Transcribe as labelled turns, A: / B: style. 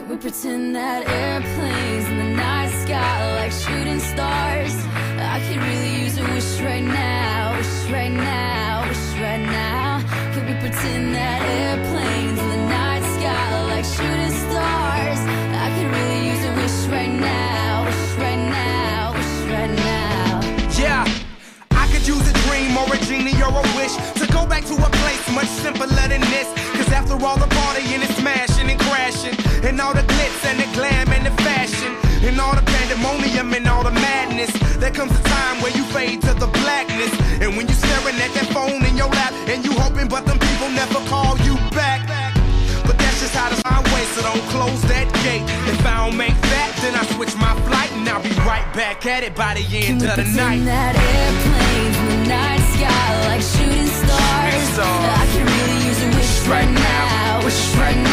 A: Could we pretend that airplanes in the night sky like shooting stars? I could really use a wish right now, wish right now, wish right now. Could we pretend that airplanes in the night sky like shooting stars? I could really use a wish right now, wish right now, wish right now.
B: Yeah, I could use a dream or a genie or a wish to go back to a place much simpler than this. Cause after all the partying and smashing and crashing, and all the glitz and the glam and the fashion, and all the pandemonium and all the madness, there comes a time where you fade to the blackness. And when you're staring at that phone in your lap, and you hoping but them people never call you back. But that's just how the highway, so don't close that gate. If I don't make that, then I switch my flight, and I'll be right back at it by the end of the night.
A: That airplanes in the night sky like shooting stars. I can really use a wish right now, wish right now.